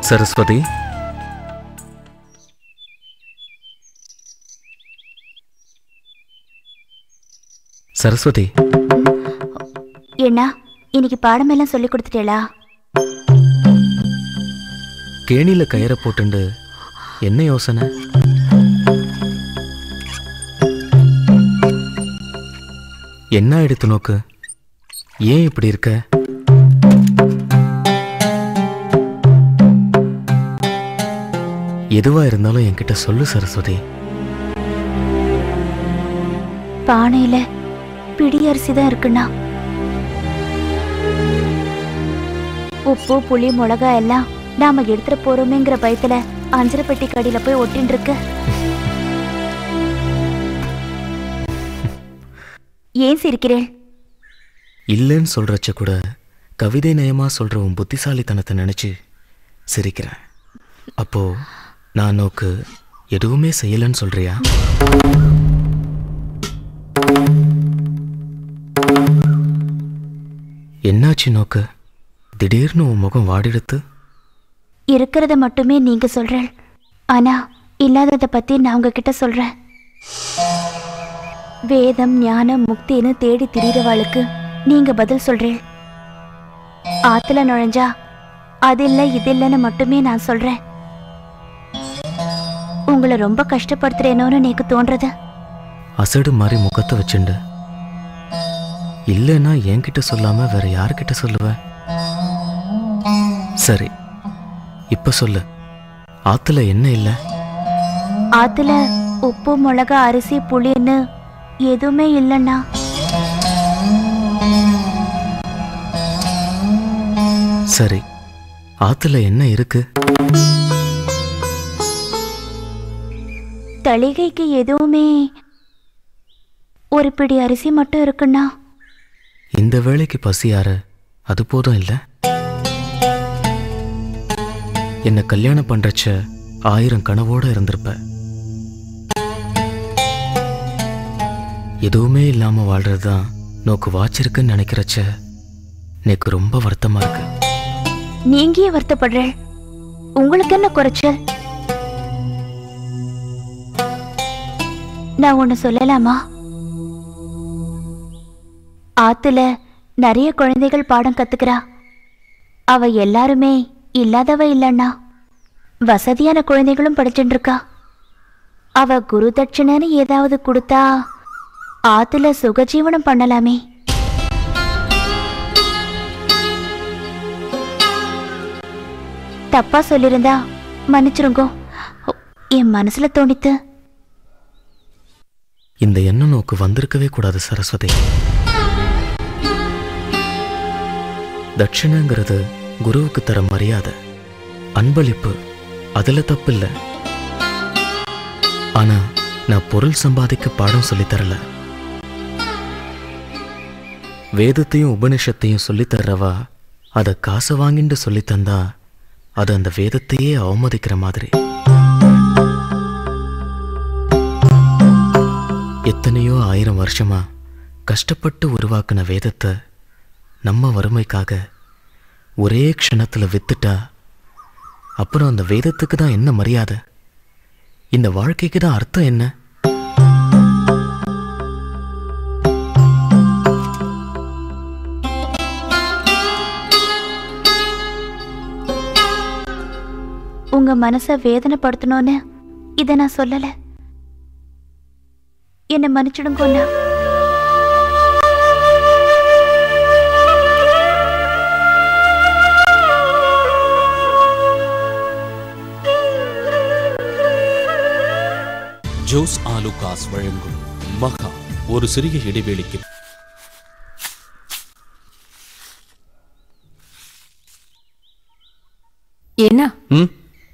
சரஸ்வதி, சரஸ்வதி, என்ன இன்னைக்கு பாடமெல்லாம் சொல்லி கொடுத்துட்டேளா? கேணியில கயிறை போட்டுண்டு என்ன யோசனை? என்ன எடுத்து நோக்கு? ஏன் இப்படி இருக்க? எதுவா இருந்தாலும் என்கிட்ட சொல்லு சரஸ்வதி. பானையில பிடி அரிசி தான் இருக்குண்ணா. உப்பு புளி மிளகா எல்லாம் நாம எடுத்துட போறோமேங்கிற பயத்துல அஞ்சரை பெட்டி கடியில போய் ஒட்டின்னு இருக்கு. ஏன் சிரிக்கிறேன்? இல்லைன்னு சொல்றச்ச கூட கவிதை நயமா சொல்ற உன் புத்திசாலித்தனத்தை நினைச்சு சிரிக்கிறேன். அப்போ நான் நோக்கு எதுவுமே செய்யலன்னு சொல்றியா? என்னாச்சு நோக்கு? திடீர்னு உன் முகம் வாடிடுத்து. இருக்கிறத மட்டுமே நீங்க சொல்றேன், ஆனா இல்லாததை பத்தி நான் உங்ககிட்ட சொல்றேன். வேதம் ஞானம் முக்தின்னு தேடி திரிகிறவாளுக்கு நீங்க பதில் சொல்றேன். ஆத்துல நுழைஞ்சா அது இல்ல இது இல்லைன்னு மட்டுமே நான் சொல்றேன். உங்களை ரொம்ப கஷ்டப்படுத்துறேனோன்னு எனக்கு தோன்றது. அசடு மாதிரி முகத்தை வச்சுண்டு இல்லைன்னா என்கிட்ட சொல்லாம வேற யாருக்கிட்ட சொல்லுவ? சரி, இப்ப சொல்லு, ஆத்துல என்ன இல்ல? ஆத்துல உப்பு மிளகா அரிசி புளின்னு எதுவுமே இல்லைன்னா. சரி, ஆத்துல என்ன இருக்கு? தளிகைக்கு எதுவுமே ஒரு பிடி அரிசி மட்டும் இருக்குண்ணா. இந்த வேளைக்கு பசியார அது போதும் இல்ல? என்ன கல்யாணம் பண்றச்ச 1000 கனவோட இருந்திருப்ப. எதுவுமே இல்லாம வாழ்றதுதான் நோக்கு வாச்சிருக்குன்னு நினைக்கிறச்ச எனக்கு ரொம்ப வருத்தமா இருக்கு. நீங்க ஏன் வருத்தப்படுற? உங்களுக்கு என்ன குறைச்சல்? நான் ஒண்ணு சொல்லலாமா? ஆத்துல நிறைய குழந்தைகள் பாடம் கத்துக்கிறா. அவ எல்லாருமே இல்லாதவ இல்லைன்னா. வசதியான குழந்தைகளும் படிச்சுட்டு இருக்கா. அவ குரு தட்சணைன்னு ஏதாவது கொடுத்தா ஆத்துல சுகஜீவனம் பண்ணலாமே. தப்பா சொல்லிருந்தா மன்னிச்சிருங்கோ. என் மனசுல தோணித்து. இந்த எண்ணம் நோக்கு வந்திருக்கவே கூடாது சரஸ்வதி. தட்சிணங்கிறது குருவுக்கு தர மரியாதை, அன்பளிப்பு, அதுல தப்பு இல்ல. ஆனா நான் பொருள் சம்பாதிக்க பாடம் சொல்லித்தரல. வேதத்தையும் உபனிஷத்தையும் சொல்லித்தர்றவா அத காசை வாங்கிட்டு சொல்லித்தந்தா அது அந்த வேதத்தையே அவமதிக்கிற மாதிரி. எத்தனையோ 1000 வருஷமா கஷ்டப்பட்டு உருவாக்கின வேதத்தை நம்ம வறுமைக்காக ஒரே க்ஷணத்துல வித்துட்டா அப்புறம் அந்த வேதத்துக்கு தான் என்ன மரியாதை? இந்த வாழ்க்கைக்கு தான் அர்த்தம் என்ன? உங்க மனசை வேதனைப்படுத்தணும்னு இதை நான் சொல்லல. என்ன மன்னிச்சிடுங்கண்ணா. ஜோஸ் ஆலுகாஸ் வழங்கும் மகா ஒரு சிறிய இடைவேளைக்கு. என்ன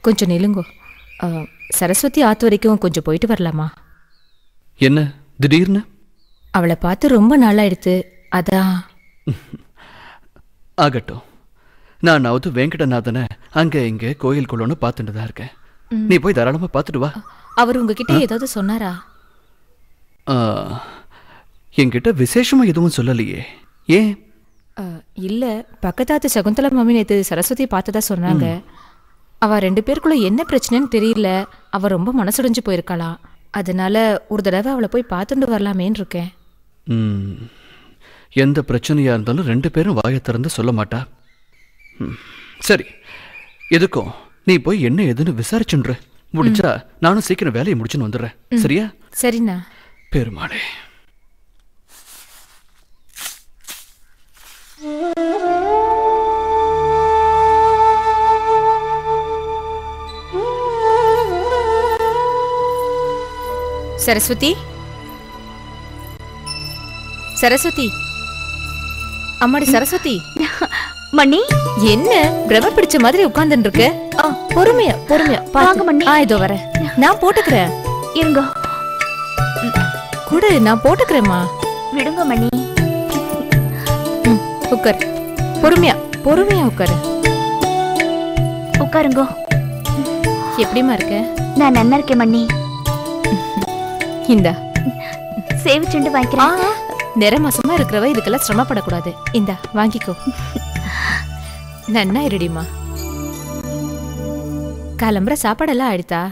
கொஞ்சம் நிலுங்கோ. சரஸ்வதி ஆத்து வரைக்கும் கொஞ்சம் போயிட்டு வரலாமா? என்ன திடீர்னு? அவளை பார்த்து ரொம்ப நாளாயிடுத்து, அதான். ஆகட்டும், நானாவது வெங்கடநாதனை அங்க இங்க கோயில் குளம்னு பார்த்துட்டு தான் இருக்கேன். நீ போய் தாராளமா பார்த்துட்டு வா. அவர் உங்ககிட்ட ஏதாவது சொன்னாரா? என்கிட்ட விசேஷமா எதுவும் சொல்லலையே. ஏன்? இல்ல, பக்கத்தாத்து சகுந்தலா மாமி நேத்து சரஸ்வதி பார்த்ததா சொன்னாங்க. அவ 2 பேருக்குள்ள என்ன பிரச்சனைன்னு தெரியல. அவ ரொம்ப மனசுடைஞ்சு போயிருக்காளாம். அதனால ஒரு தடவை அவளை போய் பார்த்துட்டு வரலாமேன்னு இருக்கேன். எந்த பிரச்சனையா இருந்தாலும் 2 பேரும் வாயை திறந்து சொல்ல மாட்டா. சரி, எதுக்கும் நீ போய் என்ன ஏதுன்னு விசாரிச்சுன்ற. முடிச்சா நானும் சீக்கிரம் வேலையை முடிச்சுன்னு வந்துடுறேன். சரியா? சரிண்ணா. பெருமாளே. சரஸ்வதி, சரஸ்வதி, அம்மாடி சரஸ்வதி. மணி, என்ன பிரம பிடிச்ச மாதிரி உட்கார்ந்துட்டு இருக்க? பொறுமையா பொறுமையா வாங்க மணி. இதோ வரேன். நான் போட்டுக்கிறேன். இருங்க. கூட நான் போட்டுக்கிறேம்மா. விடுங்க மணி. உட்கார். பொறுமையா பொறுமையா உட்காரு. உட்காருங்க. எப்படிமா இருக்க? நான் நல்லா இருக்கேன் மணி. இந்தா சேவிச்சுண்டு வாங்கிக்கிறேன். நிற மாசமா இருக்கிறவ இதுக்கெல்லாம் சிரமப்படக்கூடாது. இந்தா வாங்கிக்கோ. நன்னா இருடிமா. காலம்புற சாப்பாடெல்லாம் ஆயிடுதா?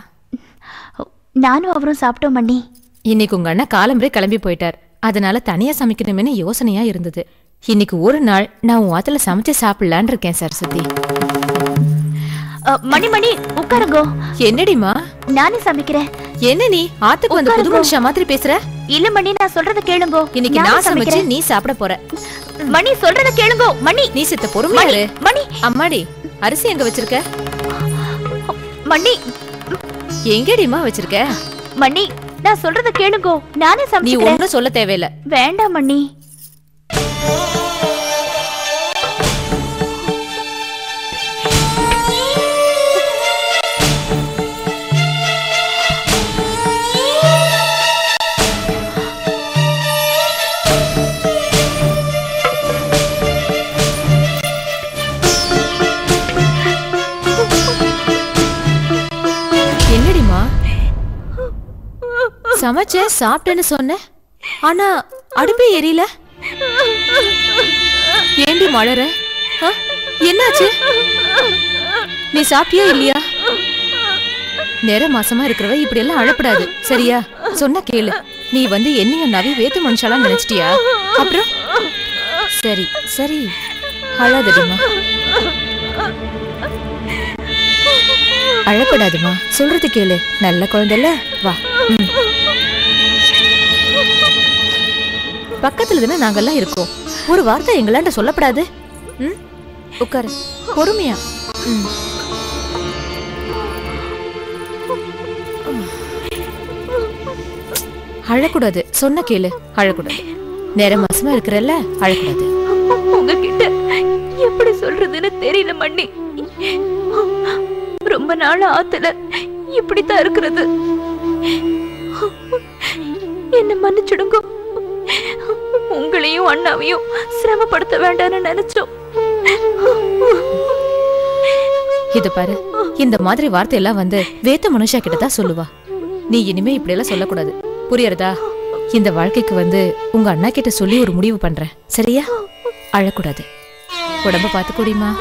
நானும் அவரும் சாப்பிட்டோம் மணி. இன்னைக்கு உங்க அண்ணன் காலம்புறே கிளம்பி போயிட்டார். அதனால தனியா சமைக்கணுமேனு யோசனையா இருந்தது. இன்னைக்கு ஒரு நாள் நான் உன் ஆத்துல சமைச்சு சாப்பிடலான்னு இருக்கேன் சரஸ்வதி. மணி மணி உட்காருங்க. என்னடிமா? நானே சமைக்கிறேன். என்ன நீ ஆத்துக்கு வந்து புது மனுஷா மாதிரி பேசுற? இல்ல மணி, நான் சொல்றத கேளுங்க. இன்னைக்கு நான் சமைச்சு நீ சாப்பிட போற. மணி சொல்றத கேளுங்க. மணி, நீ சித்த பொறுமையா இரு. மணி, அம்மாடி அரிசி எங்க வச்சிருக்க? மணி, எங்கடிமா வச்சிருக்க? மணி, நான் சொல்றத கேளுங்க. நானே நீ சமைக்கிறேன். ஒண்ணும் சொல்ல தேவையில்ல. வேண்டாம் மணி. என்னடிமா? சமைச்ச சாப்பிட்டேன்னு சொன்ன, ஆனா அடுப்பே எரியல. ஏண்டி மழற? என்னாச்சு? நீ சாப்பிட்டியா இல்லையா? நேர மாசமா இருக்கிறவ இப்படி எல்லாம் அழப்படாது. சரியா? சொன்ன கேளு. நீ வந்து என்னையும் நவி வேத்து மனுஷாலாம் நினைச்சிட்டியா? அப்புறம் சரி சரி அழாதடிமா. அழப்படாதுமா. சொல்றது கேளு. நல்ல குழந்தைல. வா. பக்கத்துல தானே நாங்கெல்லாம் இருக்கோம். ஒரு வார்த்தை எங்களாண்ட சொல்லப்படாது. உட்காரு. பொறுமையா. அழக்கூடாது. சொன்ன கேளு. அழக்கூடாது. நேர மாசமா இருக்கிறல்ல, அழக்கூடாது. உங்ககிட்ட எப்படி சொல்றதுன்னு தெரியல மண்ணி. ரொம்ப நாள் ஆத்துல இப்படித்தான் இருக்கிறது. என்ன மன்னிச்சுடுங்க. உங்களையும் அண்ணாவையும் சிரமப்படுத்த வேண்டாம்னு நினைச்சோம். இது பாரு, இந்த மாதிரி வார்த்தை எல்லாம் வந்து வேத்த மனுஷா கிட்டதான் சொல்லுவா. நீ இனிமே இப்படி எல்லாம் சொல்லக்கூடாது. புரியறதா? இந்த வாழ்க்கைக்கு வந்து உங்க அண்ணா கிட்ட சொல்லி ஒரு முடிவு பண்றேன். சரியா? அழக்கூடாது. உடம்ப பார்த்து கூடியமா.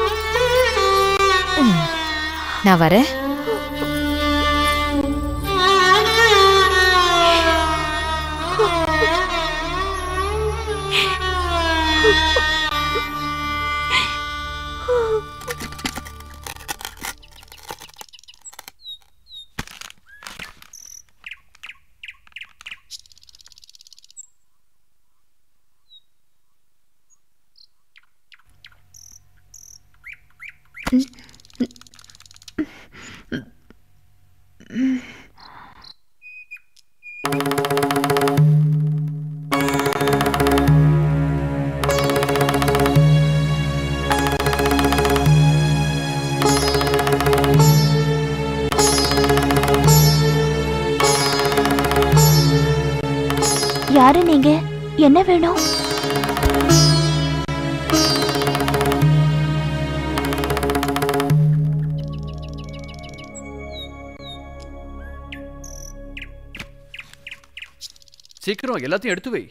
நான் வரேன். யாரு நீங்க? என்ன வேணும்? சீக்கிரம் எல்லாத்தையும் எடுத்து வை.